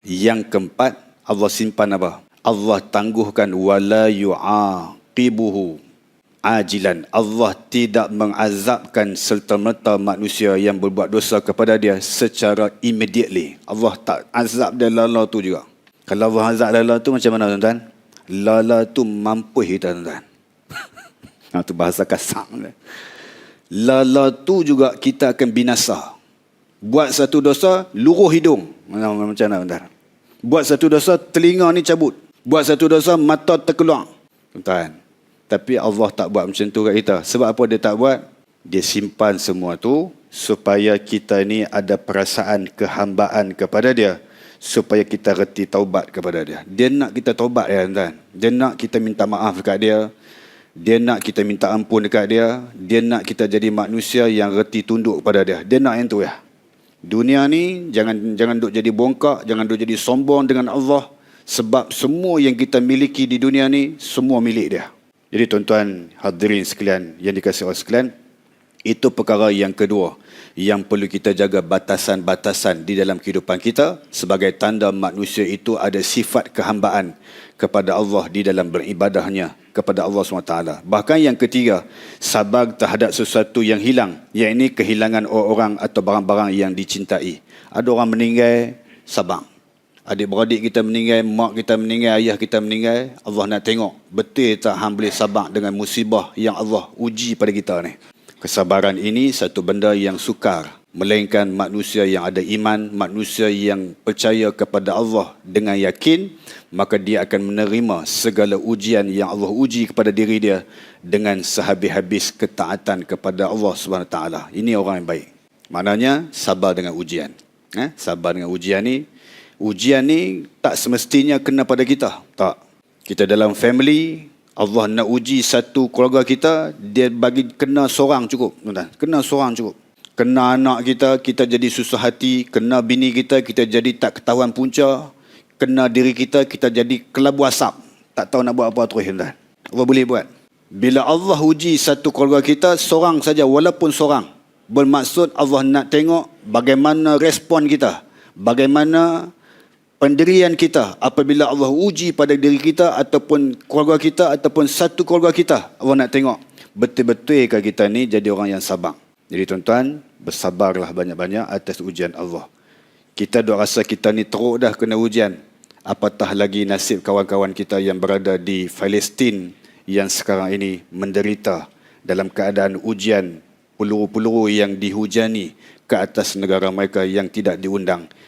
Yang keempat, Allah simpan apa? Allah tangguhkan wala yu'aqibuhu ajilan. Allah tidak mengazabkan serta-merta manusia yang berbuat dosa kepada dia secara immediately. Allah tak azab dia lala tu juga. Kalau Allah azab lala tu macam mana tuan-tuan? Lala tu mampu kita tuan-tuan. Itu bahasa kasar. Lala tu juga kita akan binasa. Buat satu dosa, luruh hidung. Macam mana tuan-tuan? Buat satu dosa, telinga ni cabut. Buat satu dosa, mata terkeluar. Tuan-tuan. Tapi Allah tak buat macam tu kat kita. Sebab apa dia tak buat? Dia simpan semua tu supaya kita ni ada perasaan kehambaan kepada dia. Supaya kita reti taubat kepada dia. Dia nak kita taubat ya tuan-tuan. Dia nak kita minta maaf dekat dia. Dia nak kita minta ampun dekat dia. Dia nak kita jadi manusia yang reti tunduk kepada dia. Dia nak yang tu ya. Dunia ni jangan duk jadi bongkak, jangan duk jadi sombong dengan Allah, sebab semua yang kita miliki di dunia ni semua milik dia. Jadi tuan-tuan hadirin sekalian yang dikasihi Allah sekalian, itu perkara yang kedua yang perlu kita jaga, batasan-batasan di dalam kehidupan kita sebagai tanda manusia itu ada sifat kehambaan kepada Allah di dalam beribadahnya kepada Allah SWT. Bahkan yang ketiga, sabar terhadap sesuatu yang hilang, iaitu kehilangan orang atau barang-barang yang dicintai. Ada orang meninggal, sabar. Adik-beradik kita meninggal, mak kita meninggal, ayah kita meninggal, Allah nak tengok betul tak hang boleh sabar dengan musibah yang Allah uji pada kita ni. Kesabaran ini satu benda yang sukar, melainkan manusia yang ada iman, manusia yang percaya kepada Allah dengan yakin, maka dia akan menerima segala ujian yang Allah uji kepada diri dia dengan sehabis-habis ketaatan kepada Allah SWT. Ini orang yang baik. Maknanya sabar dengan ujian. Sabar dengan ujian ni tak semestinya kena pada kita. Tak. Kita dalam family, Allah nak uji satu keluarga kita, dia bagi kena seorang cukup. Kena seorang cukup. Kena anak kita, kita jadi susah hati. Kena bini kita, kita jadi tak ketahuan punca. Kena diri kita, kita jadi kelabu asap. Tak tahu nak buat apa terus. Allah boleh buat. Bila Allah uji satu keluarga kita, seorang saja, walaupun seorang, bermaksud Allah nak tengok bagaimana respon kita. Bagaimana pendirian kita apabila Allah uji pada diri kita ataupun keluarga kita ataupun satu keluarga kita. Allah nak tengok betul-betulkah kita ni jadi orang yang sabar. Jadi tuan-tuan, bersabarlah banyak-banyak atas ujian Allah. Kita duk rasa kita ni teruk dah kena ujian. Apatah lagi nasib kawan-kawan kita yang berada di Palestin yang sekarang ini menderita dalam keadaan ujian peluru-peluru yang dihujani ke atas negara mereka yang tidak diundang.